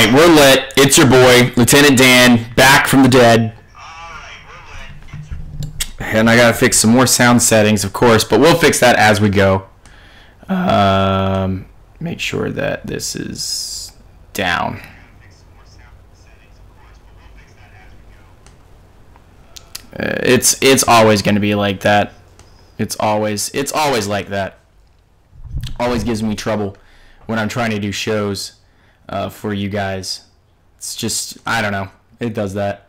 Alright, we're lit. It's your boy, Lieutenant Dan, back from the dead. And I gotta fix some more sound settings, of course, but we'll fix that as we go. Make sure that this is down. It's always gonna be like that. It's always like that. Always gives me trouble when I'm trying to do shows for you guys. It's just, I don't know, it does that.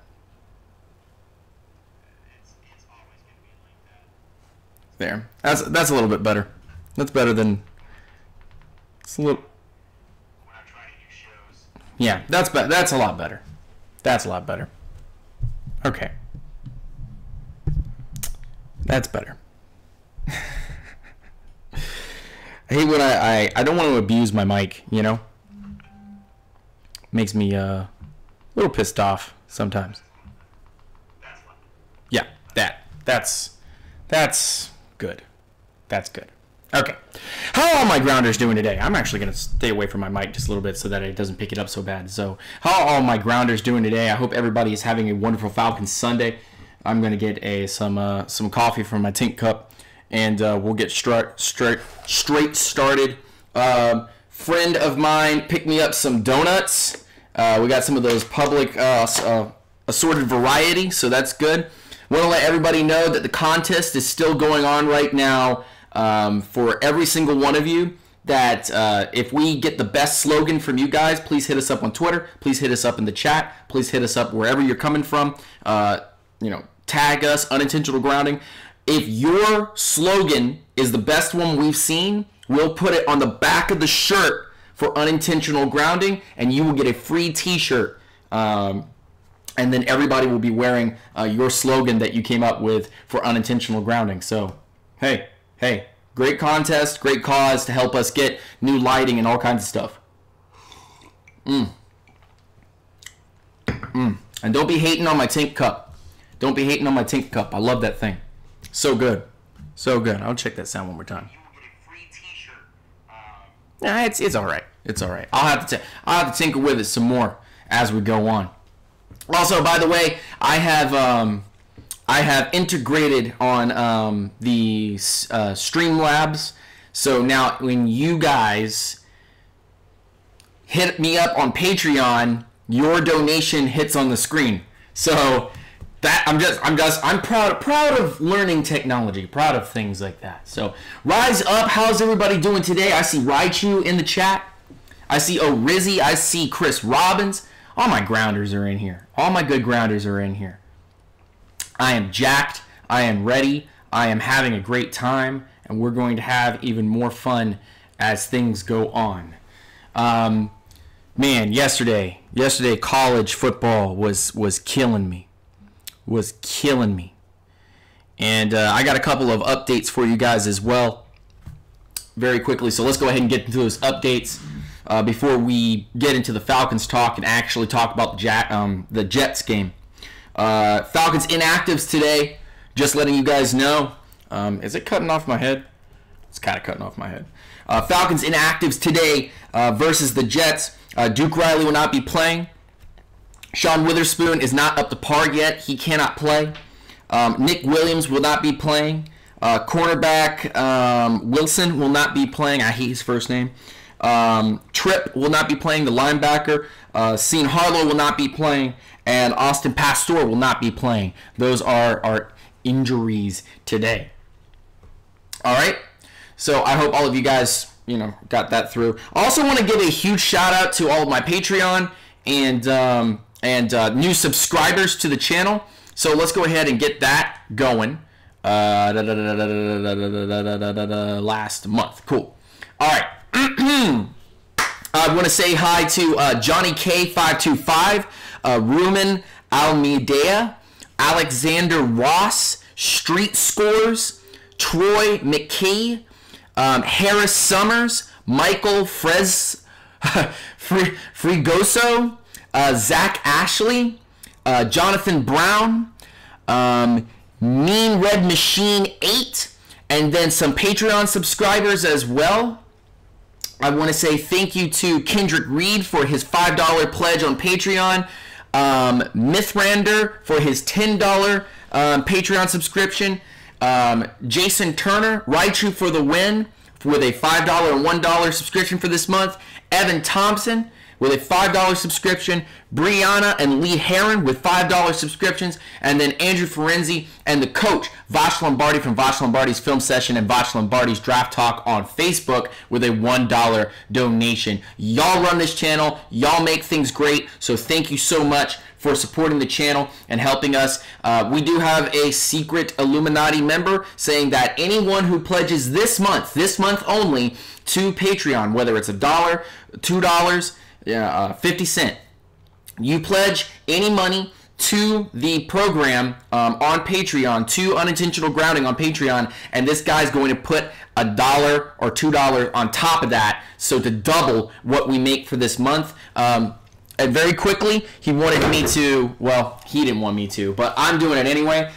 There, that's a little bit better. That's better than, it's a little, when I'm trying to do shows. Yeah, that's a lot better. That's a lot better. Okay. That's better. I hate when I don't want to abuse my mic, you know? Makes me a little pissed off sometimes. Yeah, that's good. That's good. Okay. How are all my grounders doing today? I'm actually going to stay away from my mic just a little bit so that it doesn't pick it up so bad. So, how are all my grounders doing today? I hope everybody is having a wonderful Falcons Sunday. I'm going to get some coffee from my Tink Cup, and we'll get straight started. Friend of mine picked me up some donuts. We got some of those public assorted variety, so that's good. Want to let everybody know that the contest is still going on right now for every single one of you. That if we get the best slogan from you guys, please hit us up on Twitter. Please hit us up in the chat. Please hit us up wherever you're coming from. Tag us, unintentional grounding. If your slogan is the best one we've seen, we'll put it on the back of the shirt for unintentional grounding, and you will get a free t-shirt. And then everybody will be wearing your slogan that you came up with for unintentional grounding. So, hey, great contest, great cause to help us get new lighting and all kinds of stuff. And don't be hating on my Tink Cup. Don't be hating on my Tink Cup. I love that thing. So good. So good. I'll check that sound one more time. Nah, it's all right. It's all right. I'll have to tinker with it some more as we go on. Also, by the way, I have integrated on the Streamlabs. So now when you guys hit me up on Patreon, your donation hits on the screen. So that I'm proud of learning technology, proud of things like that. So rise up. How's everybody doing today? I see Raichu in the chat. I see O'Rizzy. I see Chris Robbins. All my grounders are in here. All my good grounders are in here. I am jacked. I am ready. I am having a great time, and we're going to have even more fun as things go on. Man, yesterday college football was killing me. And I got a couple of updates for you guys as well very quickly. So let's go ahead and get into those updates before we get into the Falcons talk and actually talk about the Jets game. Falcons inactives today, just letting you guys know. Is it cutting off my head? It's kind of cutting off my head. Falcons inactives today versus the Jets. Duke Riley will not be playing. Sean Witherspoon is not up to par yet. He cannot play. Nick Williams will not be playing. Cornerback Wilson will not be playing. I hate his first name. Tripp will not be playing, the linebacker. Sean Harlow will not be playing. And Austin Pastor will not be playing. Those are our injuries today. All right? So I hope all of you guys, got that through. I also want to give a huge shout out to all of my Patreon and new subscribers to the channel. So let's go ahead and get that going. Last month. Cool. All right. I want to say hi to Johnny K525, Ruben Almeida, Alexander Ross, Street Scores, Troy McKee, Harris Summers, Michael Frigoso, Zach Ashley, Jonathan Brown, Mean Red Machine 8, and then some Patreon subscribers as well. I want to say thank you to Kendrick Reed for his $5 pledge on Patreon. Mythrander for his $10 Patreon subscription. Jason Turner, Raichu for the win with a $5 and $1 subscription for this month. Evan Thompson with a $5 subscription. Brianna and Lee Heron with $5 subscriptions. And then Andrew Ferenzi and the coach, Vash Lombardi from Vash Lombardi's Film Session and Vash Lombardi's Draft Talk on Facebook with a $1 donation. Y'all run this channel. Y'all make things great. So thank you so much for supporting the channel and helping us. We do have a secret Illuminati member saying that anyone who pledges this month only, to Patreon, whether it's $1, $2, 50 cents, you pledge any money to the program on Patreon, to Unintentional Grounding on Patreon, and this guy's going to put $1 or $2 on top of that, so to double what we make for this month. And very quickly, he wanted me to, well, he didn't want me to, but I'm doing it anyway.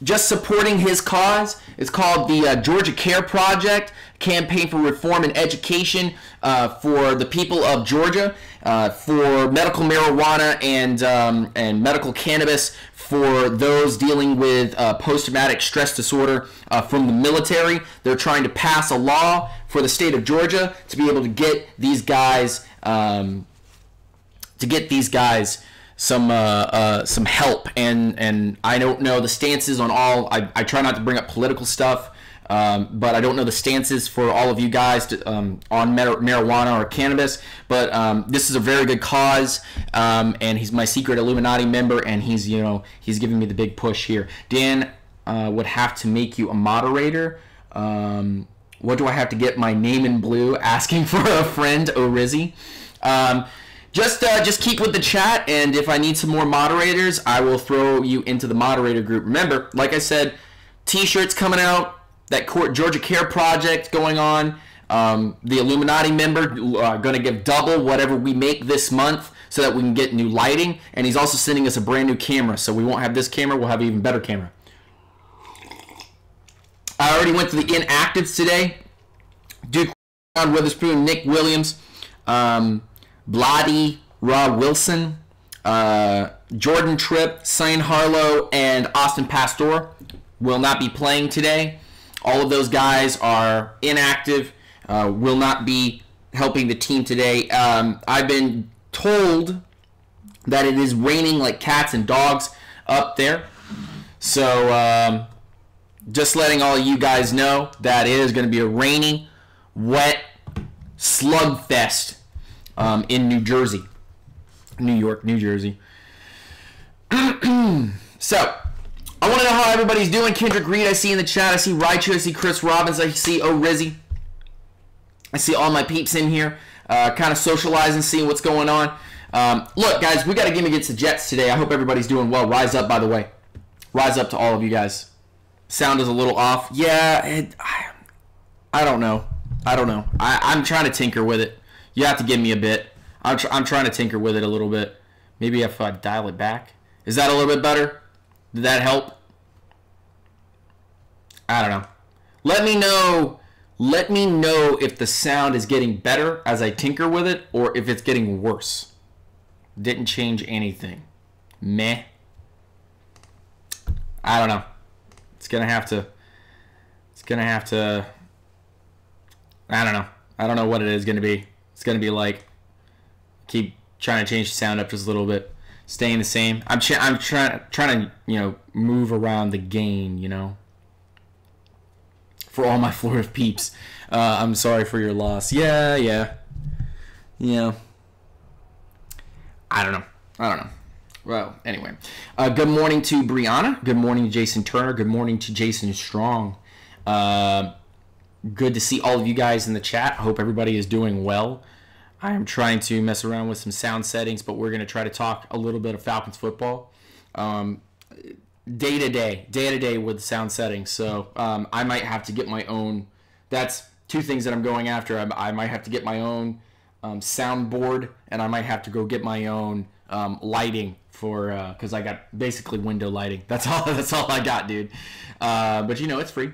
Just supporting his cause. It's called the Georgia Care Project, Campaign for Reform and Education for the people of Georgia, for medical marijuana and medical cannabis for those dealing with post-traumatic stress disorder from the military. They're trying to pass a law for the state of Georgia to be able to get these guys some help, and I don't know the stances on all. I try not to bring up political stuff, but I don't know the stances for all of you guys on marijuana or cannabis. But this is a very good cause, and he's my secret Illuminati member, and he's giving me the big push here. Dan would have to make you a moderator. What do I have to get? My name in blue, asking for a friend, O'Rizzy. Just keep with the chat, and if I need some more moderators, I will throw you into the moderator group. Remember, like I said, T-shirts coming out, that Georgia Care Project going on, the Illuminati member going to give double whatever we make this month so that we can get new lighting, and he's also sending us a brand new camera, so we won't have this camera, we'll have an even better camera. I already went to the inactives today. Duke Witherspoon, Nick Williams, Bloody, Rob Wilson, Jordan Tripp, Sain Harlow, and Austin Pastor will not be playing today. All of those guys are inactive, will not be helping the team today. I've been told that it is raining like cats and dogs up there. So just letting all of you guys know that it is going to be a rainy, wet slugfest in New Jersey. New York, New Jersey. So, I want to know how everybody's doing. Kendrick Reed, I see in the chat. I see Raichu, I see Chris Robbins, I see O'Rizzy. I see all my peeps in here, kind of socializing, seeing what's going on. Look, guys, we got a game against the Jets today. I hope everybody's doing well. Rise up, by the way. Rise up to all of you guys. Sound is a little off. Yeah, I don't know. I'm trying to tinker with it. You have to give me a bit. I'm trying to tinker with it a little bit. Maybe if I dial it back. Is that a little bit better? Did that help? I don't know. Let me know if the sound is getting better as I tinker with it or if it's getting worse. Didn't change anything. Meh. I don't know. It's gonna have to. I don't know. I don't know what it is gonna be. It's gonna be like, keep trying to change the sound up just a little bit, staying the same. I'm trying to move around the gain, for all my Florida peeps. I'm sorry for your loss. Yeah. I don't know. Well, anyway, good morning to Brianna. Good morning to Jason Turner. Good morning to Jason Strong. Good to see all of you guys in the chat. I hope everybody is doing well. I am trying to mess around with some sound settings, but we're going to try to talk a little bit of Falcons football day to day with sound settings. So I might have to get my own. That's two things that I'm going after. I might have to get my own soundboard, and I might have to go get my own lighting for because I got basically window lighting. That's all I got, dude. But it's free.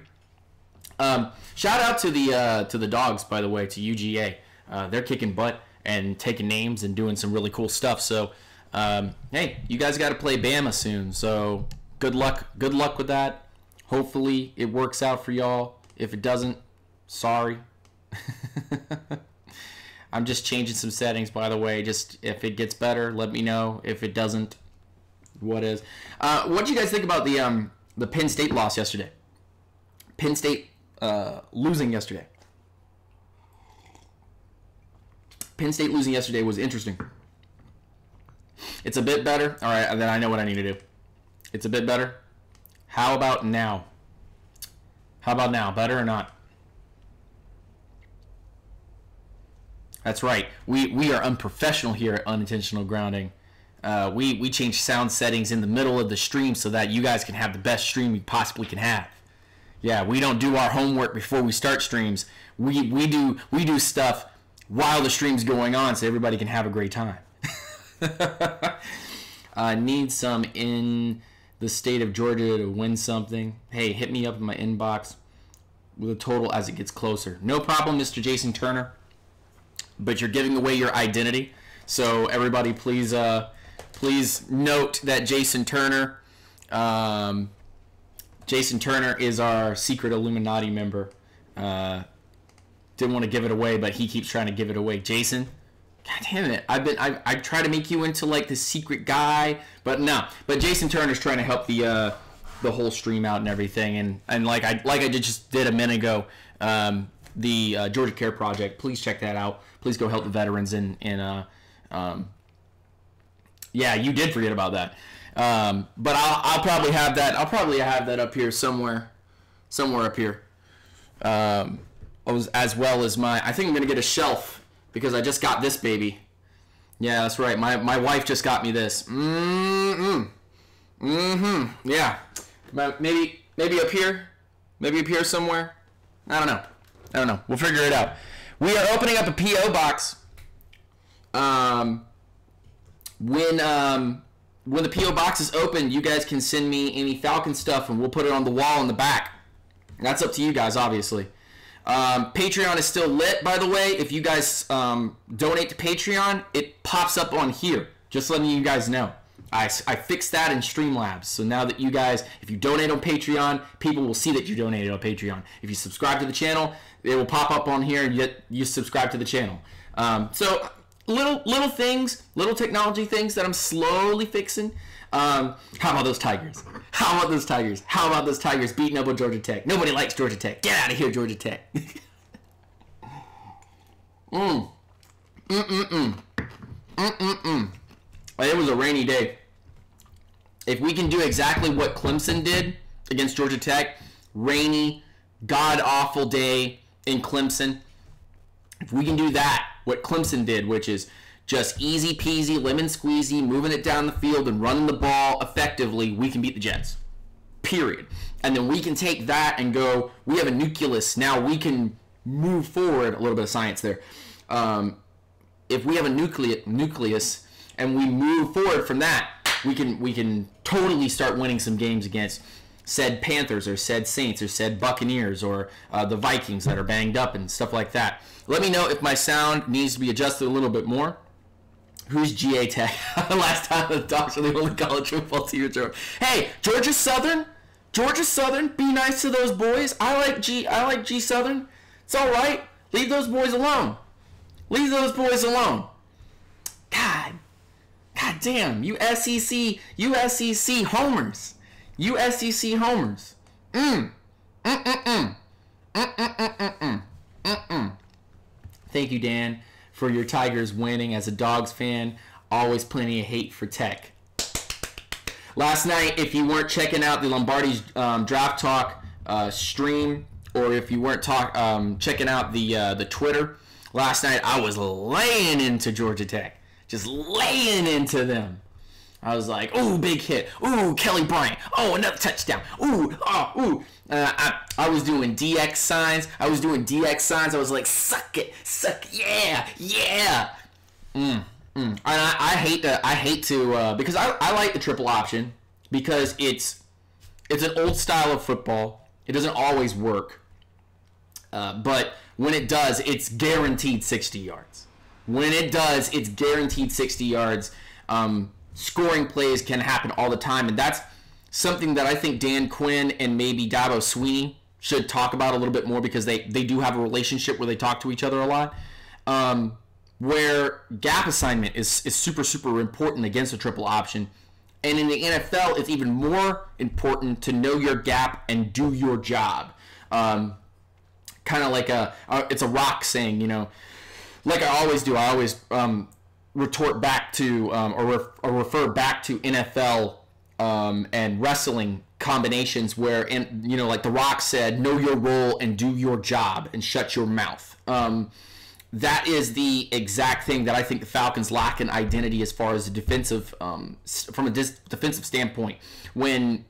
Shout out to the dogs, by the way, to UGA. They're kicking butt and taking names and doing some really cool stuff. So, hey, you guys got to play Bama soon. So, good luck. Good luck with that. Hopefully, it works out for y'all. If it doesn't, sorry. I'm just changing some settings, by the way. Just if it gets better, let me know. If it doesn't, what is? What do you guys think about the Penn State loss yesterday? Penn State losing yesterday. Penn State losing yesterday was interesting. It's a bit better. All right, then I know what I need to do. It's a bit better. How about now? How about now? Better or not? That's right. We are unprofessional here at Unintentional Grounding. We change sound settings in the middle of the stream so that you guys can have the best stream you possibly can have. Yeah, we don't do our homework before we start streams. We do stuff while the stream's going on so everybody can have a great time. Need some in the state of Georgia to win something. Hey, hit me up in my inbox with a total as it gets closer. No problem, Mr. Jason Turner. But you're giving away your identity. So everybody, please note that Jason Turner is our secret Illuminati member. Didn't want to give it away, but he keeps trying to give it away. Jason, God damn it! I try to make you into like the secret guy, but no. But Jason Turner's trying to help the whole stream out and everything, and like I just did a minute ago. The Georgia Care Project. Please check that out. Please go help the veterans yeah, you did forget about that. But I'll probably have that. I'll probably have that up here somewhere up here. As well as I think I'm gonna get a shelf because I just got this baby. Yeah, that's right. My wife just got me this. Yeah. Maybe up here. Maybe up here somewhere. I don't know. We'll figure it out. We are opening up a P.O. box. When the P.O. box is open, you guys can send me any Falcon stuff, and we'll put it on the wall in the back. That's up to you guys, obviously. Patreon is still lit, by the way. If you guys donate to Patreon, it pops up on here. Just letting you guys know. I fixed that in Streamlabs. So now that you guys, if you donate on Patreon, people will see that you donated on Patreon. If you subscribe to the channel, it will pop up on here and you subscribe to the channel. So little things, little technology things that I'm slowly fixing. How about those Tigers? How about those Tigers? How about those Tigers beating up on Georgia Tech? Nobody likes Georgia Tech. Get out of here, Georgia Tech. It was a rainy day. If we can do exactly what Clemson did against Georgia Tech, rainy, god-awful day in Clemson, if we can do that, what Clemson did, which is just easy peasy, lemon squeezy, moving it down the field and running the ball effectively, we can beat the Jets. Period. And then we can take that and go, we have a nucleus. Now we can move forward. A little bit of science there. If we have a nucleus and we move forward from that, we can totally start winning some games against said Panthers or said Saints or said Buccaneers or the Vikings that are banged up and stuff like that. Let me know if my sound needs to be adjusted a little bit more. Who's GA Tech? Last time the Dogs were the only college football team in Georgia. Hey, Georgia Southern, be nice to those boys. I like G Southern. It's all right. Leave those boys alone. Leave those boys alone. God damn, you SEC homers. You SEC homers. Thank you, Dan, for your Tigers winning. As a Dogs fan, always plenty of hate for Tech. Last night, if you weren't checking out the Lombardi's Draft Talk stream, or if you weren't checking out the Twitter, last night I was laying into Georgia Tech. Just laying into them. I was like, ooh, big hit. Ooh, Kelly Bryant. Oh, another touchdown. Ooh, oh, ooh. I was doing DX signs. I was like, suck it, yeah. And I hate to, because I like the triple option because it's an old style of football. It doesn't always work. But when it does, it's guaranteed 60 yards. When it does, it's guaranteed 60 yards. Scoring plays can happen all the time, and that's something that I think Dan Quinn and maybe Dabo Swinney should talk about a little bit more, because they do have a relationship where they talk to each other a lot. Where gap assignment is super, super important against a triple option. And in the NFL, it's even more important to know your gap and do your job. Kind of like it's a rock saying, you know, like I always do. I always retort back to or refer back to NFL and wrestling combinations where, you know, like The Rock said, know your role and do your job and shut your mouth. That is the exact thing that I think the Falcons lack in identity as far as the defensive, from a defensive standpoint. When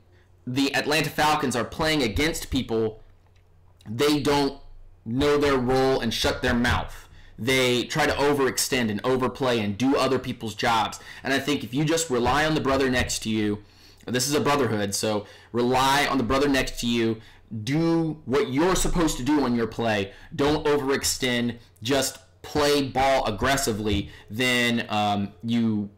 the Atlanta Falcons are playing against people, they don't know their role and shut their mouth. They try to overextend and overplay and do other people's jobs. And I think if you just rely on the brother next to you, this is a brotherhood, so rely on the brother next to you. Do what you're supposed to do on your play. Don't overextend. Just play ball aggressively. Then you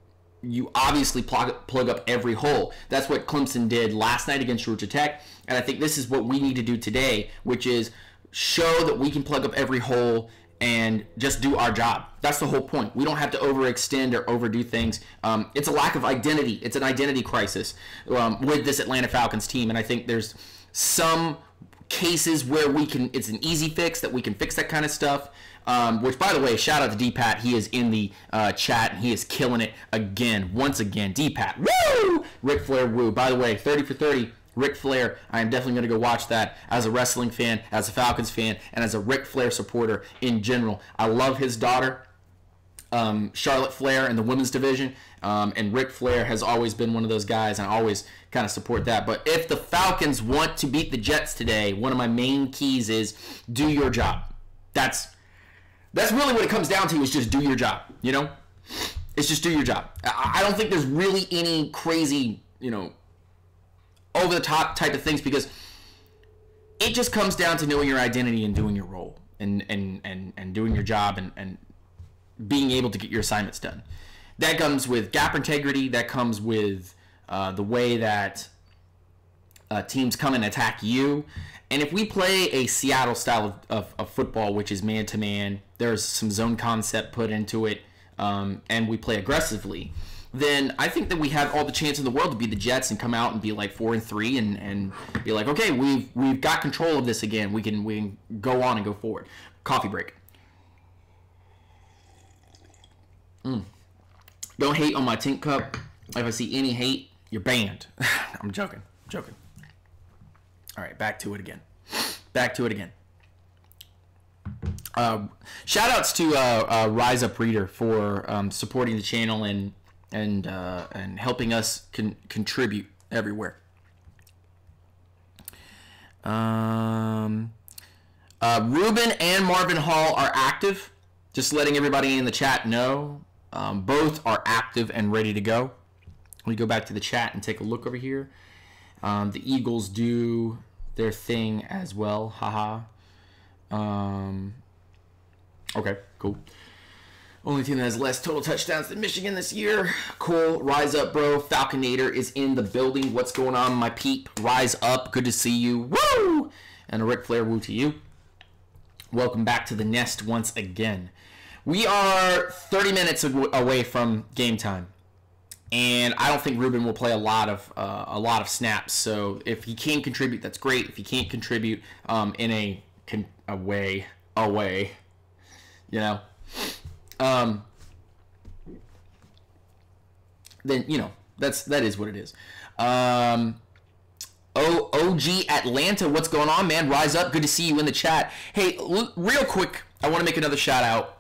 obviously plug up every hole. That's what Clemson did last night against Georgia Tech. And I think this is what we need to do today, which is show that we can plug up every hole and just do our job. That's the whole point. We don't have to overextend or overdo things. It's a lack of identity. It's an identity crisis with this Atlanta Falcons team. And I think there's some cases where it's an easy fix, that we can fix that kind of stuff. Which, by the way, shout out to D-Pat. He is in the chat, and he is killing it again, once again. D-Pat, woo! Ric Flair, woo. By the way, 30 for 30, Ric Flair. I am definitely going to go watch that as a wrestling fan, as a Falcons fan, and as a Ric Flair supporter in general. I love his daughter, Charlotte Flair, in the women's division. And Ric Flair has always been one of those guys, and I always kind of support that. But if the Falcons want to beat the Jets today, one of my main keys is do your job. That's really what it comes down to, is just do your job, you know? It's just do your job. I don't think there's really any crazy, you know, over-the-top type of things, because it just comes down to knowing your identity and doing your role and doing your job and being able to get your assignments done. That comes with gap integrity. That comes with the way that teams come and attack you. And if we play a Seattle style of football, which is man-to-man, there's some zone concept put into it, and we play aggressively, then I think that we have all the chance in the world to beat the Jets and come out and be like 4-3 and be like, okay, we've got control of this again. We can go on and go forward. Coffee break. Don't hate on my Tink Cup. If I see any hate, you're banned. I'm joking. All right, back to it again. Shout outs to Rise Up Reader for supporting the channel and helping us contribute everywhere. Ruben and Marvin Hall are active. Just letting everybody in the chat know. Both are active and ready to go. We go back to the chat and take a look over here. The Eagles do their thing as well. Haha. Okay, cool. Only team that has less total touchdowns than Michigan this year. Cool. Rise up, bro. Falconator is in the building. What's going on, my peep? Rise up. Good to see you. Woo! And a Ric Flair woo to you. Welcome back to the Nest once again. We are 30 minutes away from game time, and I don't think Ruben will play a lot of snaps. So if he can contribute, that's great. If he can't contribute in a way, you know, then you know that is what it is. OG Atlanta, what's going on, man? Rise up. Good to see you in the chat. Hey, real quick, I want to make another shout out.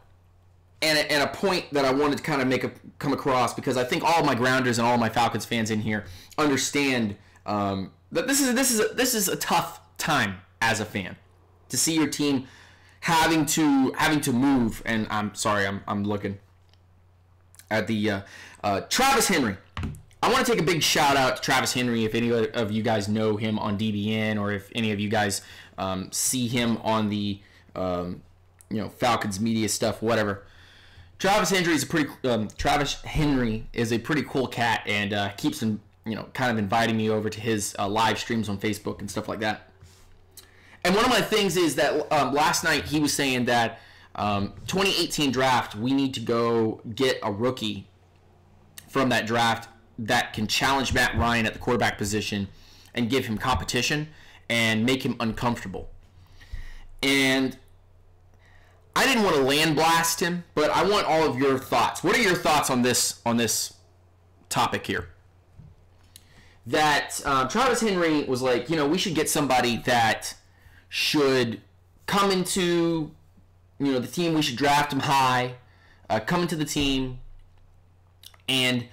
And a point that I wanted to kind of come across, because I think all my grounders and all my Falcons fans in here understand that this is a tough time as a fan, to see your team having to move. And I'm sorry, I'm looking at the Travis Henry. I want to take a big shout out to Travis Henry. If any of you guys know him on DBN, or if any of you guys see him on the Falcons media stuff, whatever. Travis Henry is a pretty cool cat, and keeps him, kind of inviting me over to his live streams on Facebook and stuff like that. And one of my things is that last night he was saying that 2018 draft, we need to go get a rookie from that draft that can challenge Matt Ryan at the quarterback position and give him competition and make him uncomfortable. And I didn't want to land blast him, but I want all of your thoughts. What are your thoughts on this topic here? That Travis Henry was like, we should get somebody that should come into, the team. We should draft him high, come into the team, and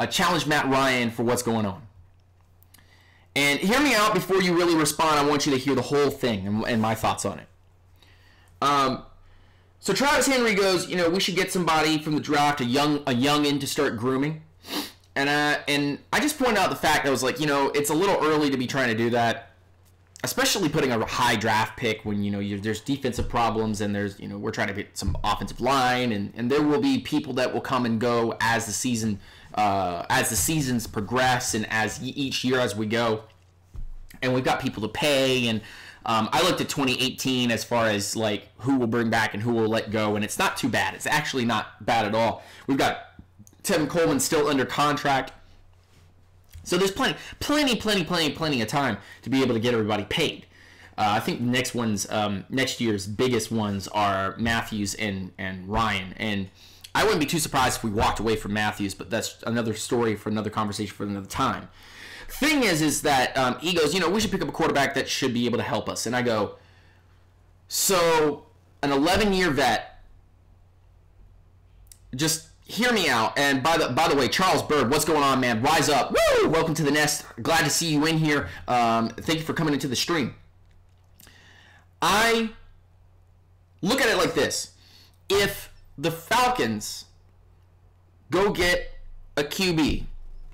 challenge Matt Ryan for what's going on. And hear me out before you really respond. I want you to hear the whole thing and my thoughts on it. So Travis Henry goes, we should get somebody from the draft, a youngin to start grooming. And I just pointed out the fact that I was like, it's a little early to be trying to do that, especially putting a high draft pick when, there's defensive problems and there's, we're trying to get some offensive line, and there will be people that will come and go as the seasons progress and as each year as we go. And we've got people to pay, and I looked at 2018 as far as like who will bring back and who will let go, and it's not too bad. It's actually not bad at all. We've got Tevin Coleman still under contract, so there's plenty of time to be able to get everybody paid. I think next year's biggest ones are Matthews and Ryan, and I wouldn't be too surprised if we walked away from Matthews, but that's another story for another conversation for another time. Thing is that he goes, we should pick up a quarterback that should be able to help us. And I go, so an 11-year vet, just hear me out. And by the way, Charles Bird, what's going on, man? Rise up. Woo! Welcome to the Nest. Glad to see you in here. Thank you for coming into the stream. I look at it like this. If the Falcons go get a QB,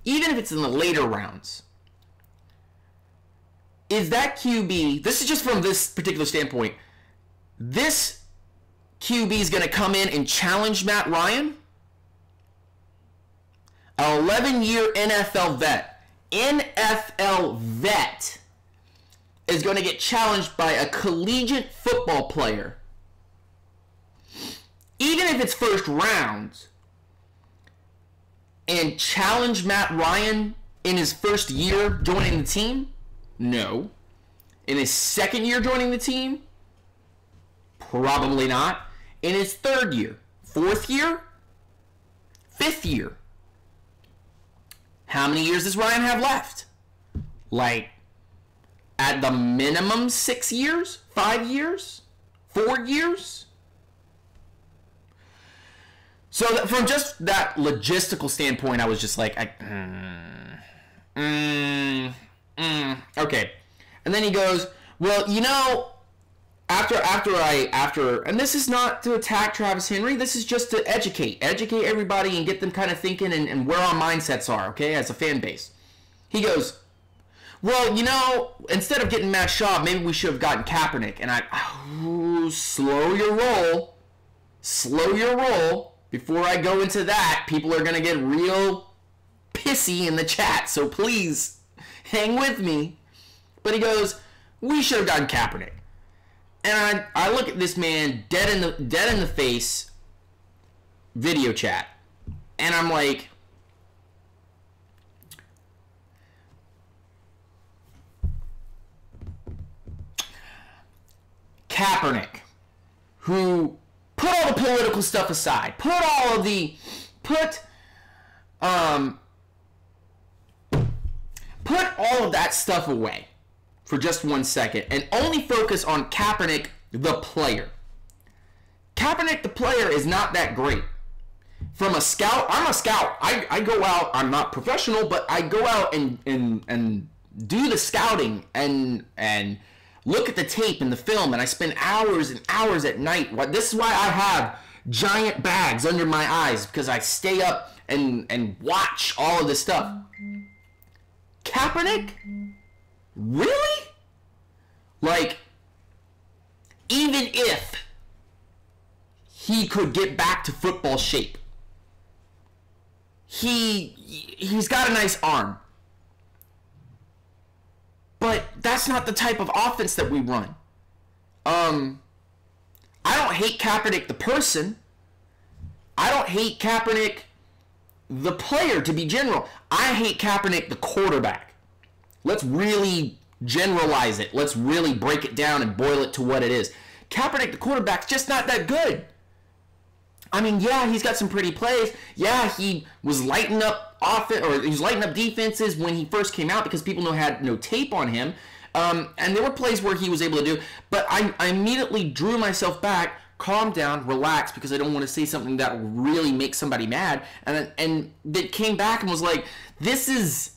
even if it's in the later rounds, is that QB, this is just from this particular standpoint, this QB is going to come in and challenge Matt Ryan? An 11-year NFL vet is going to get challenged by a collegiate football player, even if it's first round, and challenge Matt Ryan in his first year joining the team? No. In his second year joining the team? Probably not. In his third year? Fourth year? Fifth year? How many years does Ryan have left? Like, at the minimum 6 years? 5 years? 4 years? So from just that logistical standpoint, I was just like, okay. And then he goes, well, after, and this is not to attack Travis Henry, this is just to educate everybody and get them kind of thinking and where our mindsets are, okay, as a fan base. He goes, well, instead of getting Matt Schaub, maybe we should have gotten Kaepernick. And slow your roll. Before I go into that, people are going to get real pissy in the chat, so please hang with me. But he goes, we should have gotten Kaepernick. And I look at this man dead in the face video chat, and I'm like, Kaepernick, who put all the political stuff aside, put all of that stuff away for just 1 second and only focus on Kaepernick the player. Kaepernick the player is not that great. From a scout, I'm a scout. I go out, I'm not professional, but I go out and do the scouting and look at the tape and the film, and I spend hours and hours at night. This is why I have giant bags under my eyes, because I stay up and watch all of this stuff. Kaepernick? Really? Like, even if he could get back to football shape. He's got a nice arm. But that's not the type of offense that we run. I don't hate Kaepernick the person. I don't hate Kaepernick the player, to be general. I hate Kaepernick the quarterback. Let's really generalize it. Let's really break it down and boil it to what it is. Kaepernick the quarterback's just not that good. I mean, yeah, he's got some pretty plays. Yeah, he was lighting up he was lighting up defenses when he first came out because people had no tape on him. And there were plays where he was able to do. But I immediately drew myself back, calmed down, relaxed, because I don't want to say something that will really make somebody mad. And that came back and was like, this is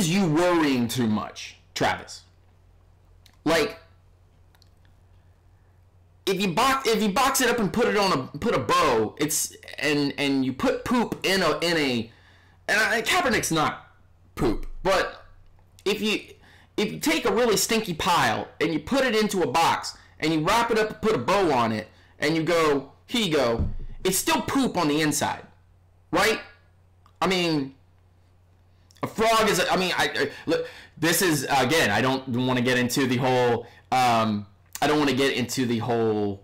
you worrying too much, Travis. Like, if you box it up and put a bow, and you put poop in a Kaepernick's not poop, but if you take a really stinky pile and you put it into a box and you wrap it up and put a bow on it and you go, here you go, it's still poop on the inside, right? I mean, a frog is. Look, this is, again, I don't want to get into the whole. I don't want to get into the whole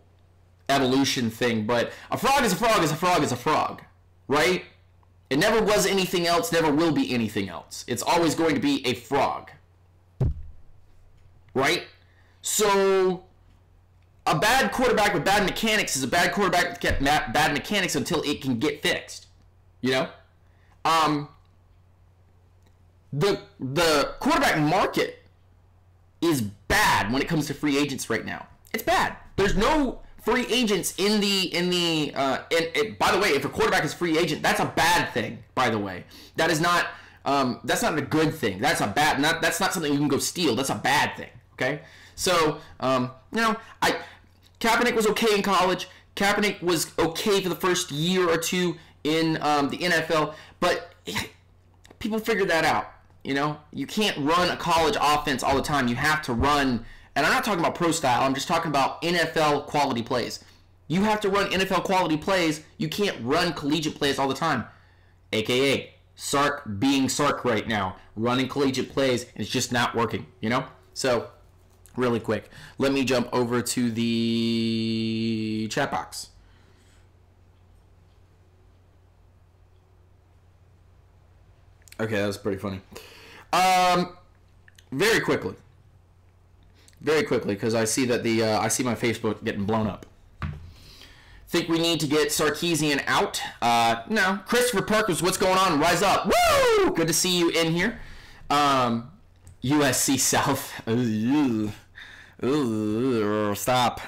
evolution thing, but a frog is a frog is a frog is a frog, right? It never was anything else, never will be anything else. It's always going to be a frog, right? So a bad quarterback with bad mechanics is a bad quarterback with bad mechanics until it can get fixed, you know? The quarterback market is bad when it comes to free agents right now. It's bad. There's no free agents by the way, if a quarterback is free agent, that's a bad thing, by the way. That is not that's not a good thing. That's not something you can go steal. That's a bad thing, okay? So, Kaepernick was okay in college. Kaepernick was okay for the first year or two in the NFL, but people figured that out. You know, you can't run a college offense all the time. You have to run, and I'm not talking about pro style, I'm just talking about NFL quality plays. You have to run NFL quality plays. You can't run collegiate plays all the time. AKA Sark being Sark right now, running collegiate plays, and it's just not working, you know? So, really quick, let me jump over to the chat box. Okay, that was pretty funny. Very quickly, because I see that I see my Facebook getting blown up. Think we need to get Sarkisian out? No. Christopher Parkers, what's going on? Rise up! Woo! Good to see you in here. USC South. Stop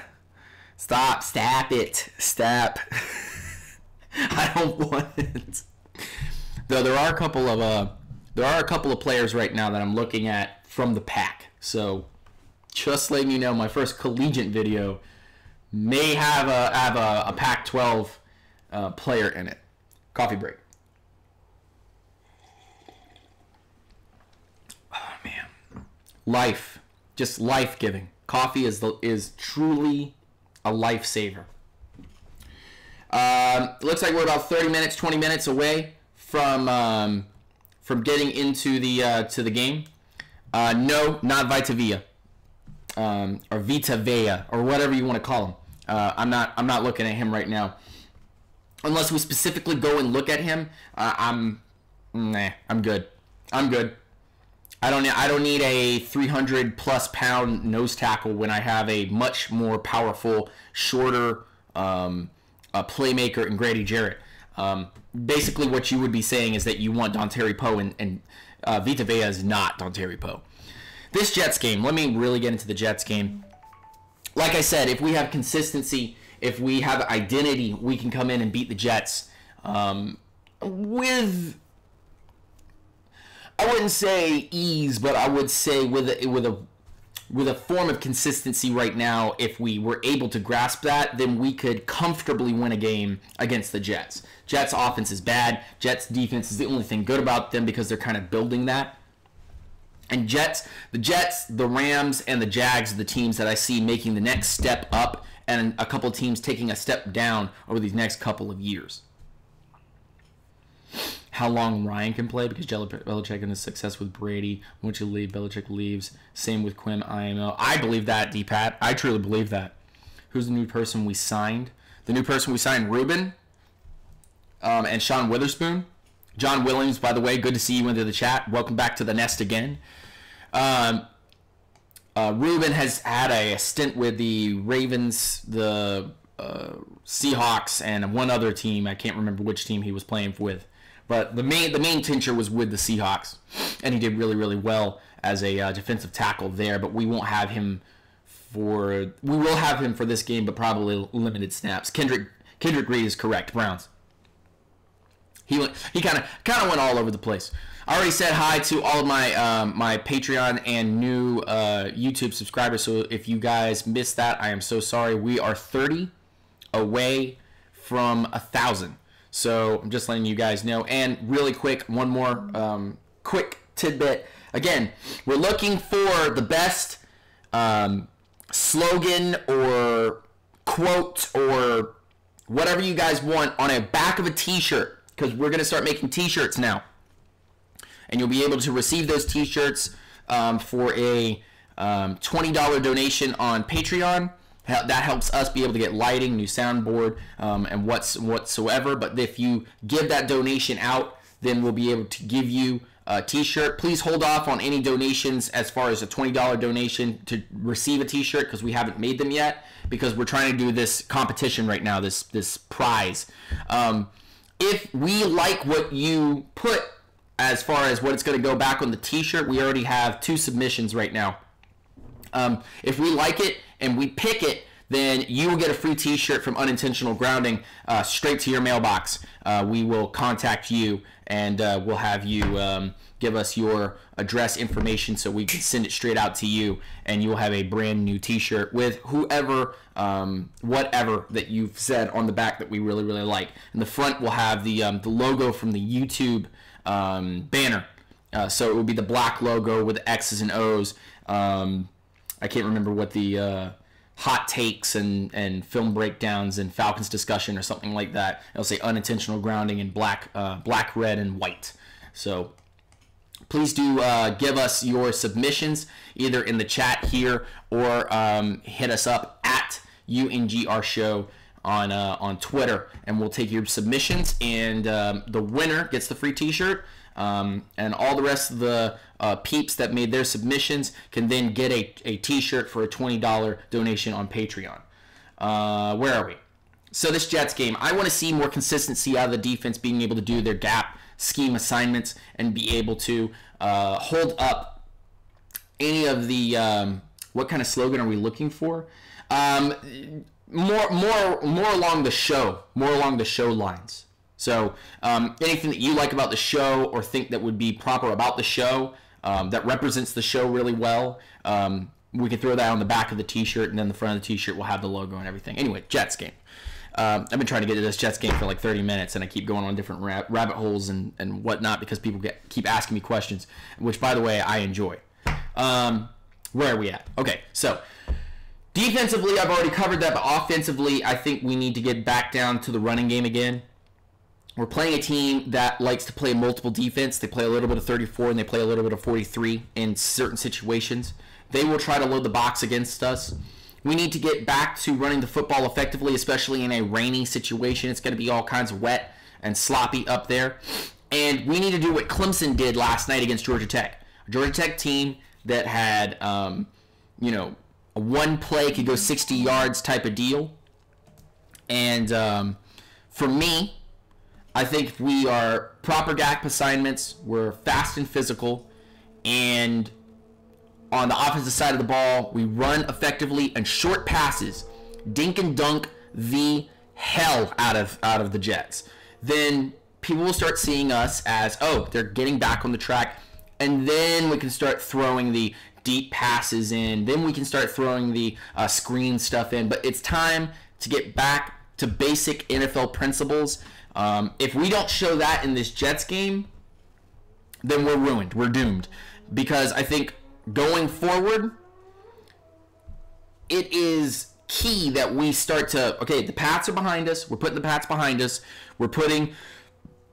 it. Stop. I don't want it. Though there are a couple of players right now that I'm looking at from the pack. So just letting you know, my first collegiate video may have a Pac-12 player in it. Coffee break. Oh man, life, just life-giving. Coffee is truly a lifesaver. Looks like we're about 30 minutes, 20 minutes away from getting into the game. No, not Vita Vea, or Vita Vea, or whatever you want to call him. I'm not looking at him right now, unless we specifically go and look at him. I'm good. I don't need a 300+ pound nose tackle when I have a much more powerful, shorter playmaker in Grady Jarrett. Basically, what you would be saying is that you want Dontari Poe, and Vita Vea is not Dontari Poe. This Jets game, let me really get into the Jets game. Like I said, if we have consistency, if we have identity, we can come in and beat the Jets with, I wouldn't say ease, but I would say with a form of consistency right now. If we were able to grasp that, then we could comfortably win a game against the Jets. Jets offense is bad. Jets defense is the only thing good about them because they're kind of building that. And the Jets, the Rams, and the Jags are the teams that I see making the next step up and a couple teams taking a step down over these next couple of years. How long Ryan can play, because Belichick and his success with Brady. Once you leave, Belichick leaves. Same with Quim, IMO. I believe that, D-Pat. I truly believe that. Who's the new person we signed? The new person we signed, Ruben, and Sean Witherspoon. John Williams, by the way, good to see you into the chat. Welcome back to the Nest again. Ruben has had a stint with the Ravens, the Seahawks, and one other team. I can't remember which team he was playing with. But the main tincture was with the Seahawks, and he did really, really well as a defensive tackle there. But we won't have him we will have him for this game, but probably limited snaps. Kendrick Reed is correct. Browns. He kind of went all over the place. I already said hi to all of my Patreon and new YouTube subscribers. So if you guys missed that, I am so sorry. We are 30 away from 1,000. So I'm just letting you guys know. And really quick, one more quick tidbit. Again, we're looking for the best slogan or quote or whatever you guys want on a back of a t-shirt, because we're going to start making t-shirts now. And you'll be able to receive those t-shirts for a $20 donation on Patreon. That helps us be able to get lighting, new soundboard, and whatsoever. But if you give that donation out, then we'll be able to give you a t-shirt. Please hold off on any donations as far as a $20 donation to receive a t-shirt, because we haven't made them yet, because we're trying to do this competition right now, this prize. If we like what you put as far as what it's going to go back on the t-shirt, we already have 2 submissions right now. If we like it and we pick it, then you will get a free t-shirt from Unintentional Grounding straight to your mailbox. We will contact you, and we'll have you give us your address information so we can send it straight out to you, and you'll have a brand new t-shirt with whoever, whatever that you've said on the back that we really, really like. In the front, we'll have the logo from the YouTube banner. So it would be the black logo with the X's and O's. I can't remember what the hot takes and film breakdowns and Falcons discussion or something like that. It'll say Unintentional Grounding in black, red, and white. So please do give us your submissions either in the chat here or hit us up at UNGR Show on Twitter, and we'll take your submissions, and the winner gets the free t-shirt. And all the rest of the peeps that made their submissions can then get a t-shirt for a $20 donation on Patreon. Where are we? So this Jets game, I want to see more consistency out of the defense, being able to do their gap scheme assignments and be able to hold up any of the what kind of slogan are we looking for? More along the show lines. So anything that you like about the show or think that would be proper about the show, that represents the show really well, we can throw that on the back of the t-shirt, and then the front of the t-shirt will have the logo and everything. Anyway, Jets game. I've been trying to get to this Jets game for like 30 minutes, and I keep going on different rabbit holes and whatnot because people keep asking me questions, which, by the way, I enjoy. Where are we at? Okay, so defensively, I've already covered that, but offensively, I think we need to get back down to the running game again. We're playing a team that likes to play multiple defense. They play a little bit of 34 and they play a little bit of 43 in certain situations. They will try to load the box against us. We need to get back to running the football effectively, especially in a rainy situation. It's going to be all kinds of wet and sloppy up there. And we need to do what Clemson did last night against Georgia Tech. A Georgia Tech team that had, a one play could go 60 yards type of deal. And for me, I think we are proper gap assignments. We're fast and physical. And on the offensive side of the ball, we run effectively and short passes. Dink and dunk the hell out of the Jets. Then people will start seeing us as, oh, they're getting back on the track. And then we can start throwing the deep passes in. Then we can start throwing the screen stuff in. But it's time to get back to basic NFL principles. If we don't show that in this Jets game, then we're ruined. We're doomed. Because I think going forward, it is key that we start to, okay, the Pats are behind us. We're putting the Pats behind us. We're putting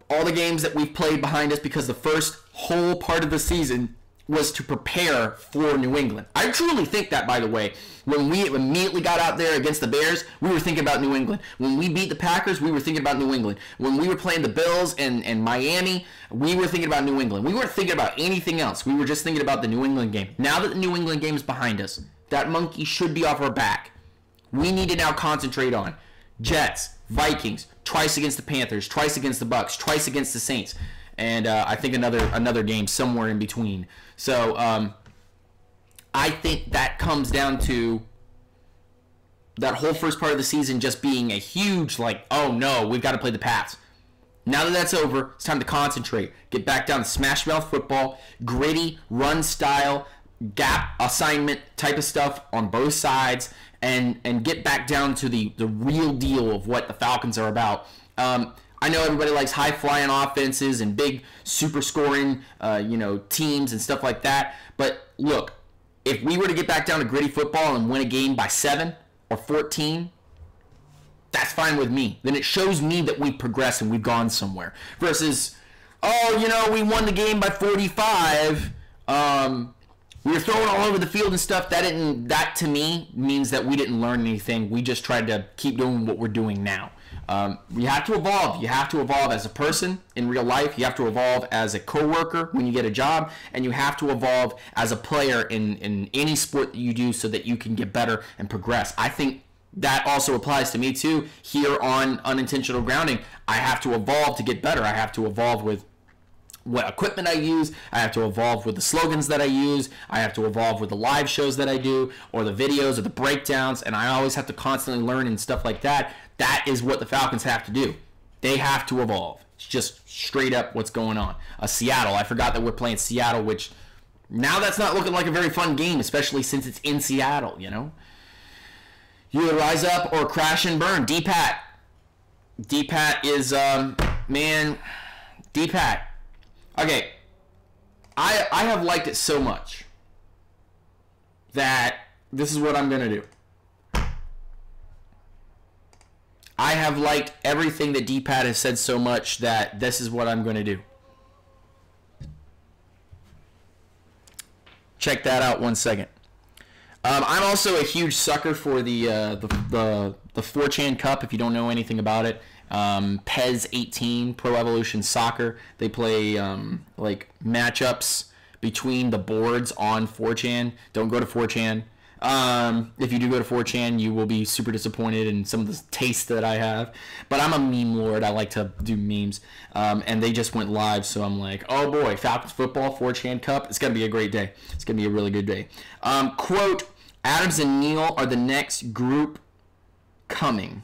all the games that we've played behind us because the first whole part of the season was to prepare for New England. I truly think that, by the way. When we immediately got out there against the Bears, we were thinking about New England. When we beat the Packers, we were thinking about New England. When we were playing the Bills and Miami, we were thinking about New England. We weren't thinking about anything else. We were just thinking about the New England game. Now that the New England game is behind us, that monkey should be off our back. We need to now concentrate on Jets, Vikings, twice against the Panthers, twice against the Bucks, twice against the Saints, and I think another game somewhere in between. So I think that comes down to that whole first part of the season just being a huge, like, oh no, we've got to play the Pats. Now that that's over, it's time to concentrate. Get back down to smash mouth football, gritty, run style, gap assignment type of stuff on both sides, and get back down to the real deal of what the Falcons are about. I know everybody likes high-flying offenses and big super scoring teams and stuff like that, but look, if we were to get back down to gritty football and win a game by 7 or 14, that's fine with me. Then it shows me that we've progressed and we've gone somewhere. Versus, we won the game by 45. We were throwing all over the field and stuff. That to me means that we didn't learn anything. We just tried to keep doing what we're doing now. You have to evolve. You have to evolve as a person in real life. You have to evolve as a coworker when you get a job, and you have to evolve as a player in any sport that you do so that you can get better and progress. I think that also applies to me too. Here on Unintentional Grounding, I have to evolve to get better. I have to evolve with what equipment I use. I have to evolve with the slogans that I use. I have to evolve with the live shows that I do, or the videos, or the breakdowns, and I always have to constantly learn and stuff like that. That is what the Falcons have to do. They have to evolve. It's just straight up what's going on. Seattle, I forgot that we're playing Seattle, which now that's not looking like a very fun game, especially since it's in Seattle, You either rise up or crash and burn. D-Pat. D-Pat is, D-Pat. Okay, I have liked it so much that this is what I'm going to do. I have liked everything that D-Pat has said so much that this is what I'm going to do. Check that out 1 second. I'm also a huge sucker for the 4chan Cup, if you don't know anything about it. PES 18, Pro Evolution Soccer. They play like matchups between the boards on 4chan. Don't go to 4chan. If you do go to 4chan, you will be super disappointed in some of the taste that I have. But I'm a meme lord. I like to do memes. And they just went live, so I'm like, oh boy, Falcons football, 4chan Cup. It's going to be a great day. It's going to be a really good day. Quote, Adams and Neal are the next group coming.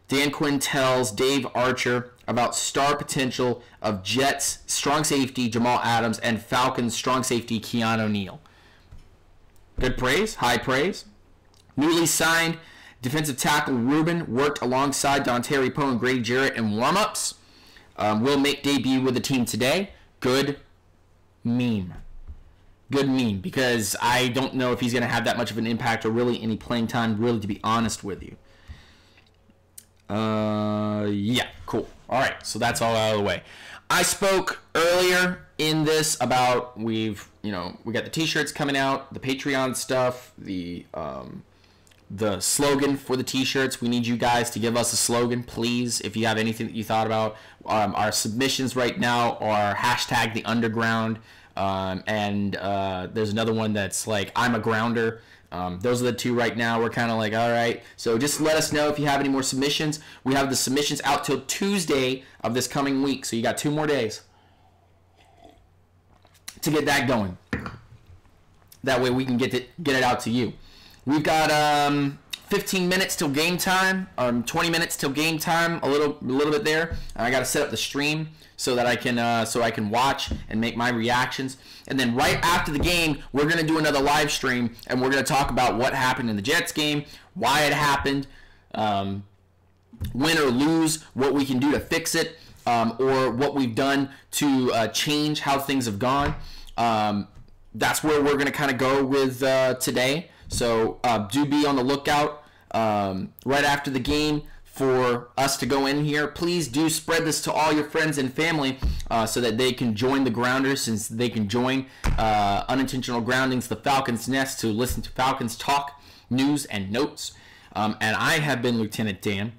Dan Quinn tells Dave Archer about star potential of Jets strong safety Jamal Adams and Falcons strong safety Keanu Neal. Good praise, high praise. Newly signed defensive tackle Rubin worked alongside Dontari Poe and Grady Jarrett in warm-ups. Will make debut with the team today. Good meme. Good meme, because I don't know if he's going to have that much of an impact or really any playing time, really, to be honest with you. Yeah, cool. All right, so that's all out of the way. I spoke earlier in this about we got the t-shirts coming out, the Patreon stuff, the slogan for the t-shirts. We need you guys to give us a slogan, please, if you have anything that you thought about. Our submissions right now are #TheUnderground, and there's another one that's like, I'm a grounder. Those are the two right now. We're kind of like, all right. So just let us know if you have any more submissions. We have the submissions out till Tuesday of this coming week. So you got 2 more days to get that going. That way we can get it out to you. We've got 15 minutes till game time, 20 minutes till game time, a little bit there. I got to set up the stream so that I can watch and make my reactions. And then right after the game, we're going to do another live stream, and we're going to talk about what happened in the Jets game, why it happened, win or lose, what we can do to fix it, or what we've done to change how things have gone. That's where we're going to kind of go with today. So do be on the lookout right after the game for us to go in here. Please do spread this to all your friends and family so that they can join the Grounders, since they can join Unintentional Groundings, the Falcons Nest, to listen to Falcons talk, news, and notes. And I have been Lieutenant Dan.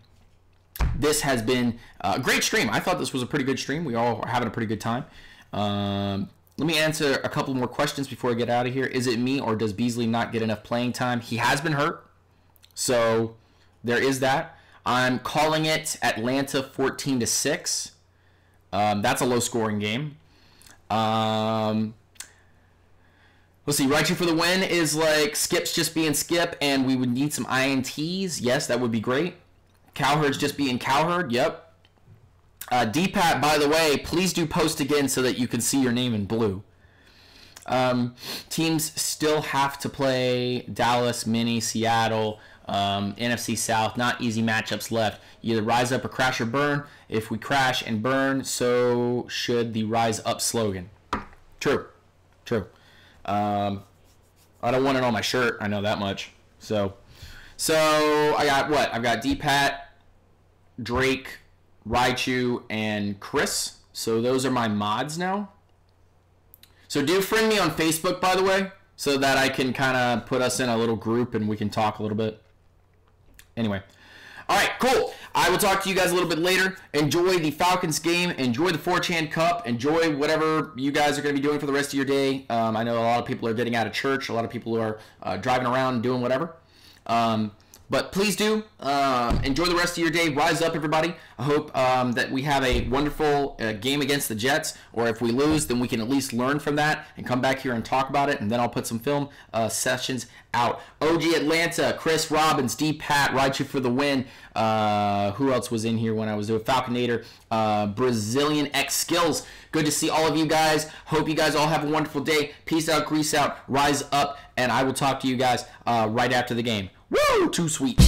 This has been a great stream. I thought this was a pretty good stream. We all are having a pretty good time. Let me answer a couple more questions before I get out of here. Is it me, or does Beasley not get enough playing time? He has been hurt, so there is that. I'm calling it Atlanta 14-6. That's a low-scoring game. Let's see. Right for the win is like Skip's just being Skip, and we would need some INTs. Yes, that would be great. Cowherd's just being Cowherd. Yep. D-Pat, by the way, please do post again so that you can see your name in blue. Teams still have to play Dallas, Mini, Seattle, NFC South. Not easy matchups left. Either rise up or crash or burn. If we crash and burn, so should the rise up slogan. True. I don't want it on my shirt. I know that much. So I got what? I've got D-Pat, Drake, Raichu, and Chris. So those are my mods now. So do friend me on Facebook, by the way, so that I can kind of put us in a little group and we can talk a little bit. Anyway. All right, cool. I will talk to you guys a little bit later. Enjoy the Falcons game. Enjoy the 4chan Cup. Enjoy whatever you guys are going to be doing for the rest of your day. I know a lot of people are getting out of church. A lot of people are driving around and doing whatever. But please do enjoy the rest of your day. Rise up, everybody. I hope that we have a wonderful game against the Jets. Or if we lose, then we can at least learn from that and come back here and talk about it. And then I'll put some film sessions out. OG Atlanta, Chris Robbins, D-Pat, Raichu for the win. Who else was in here when I was doing Falconator? Brazilian X Skills. Good to see all of you guys. Hope you guys all have a wonderful day. Peace out, grease out, rise up. And I will talk to you guys right after the game. Woo! Too sweet.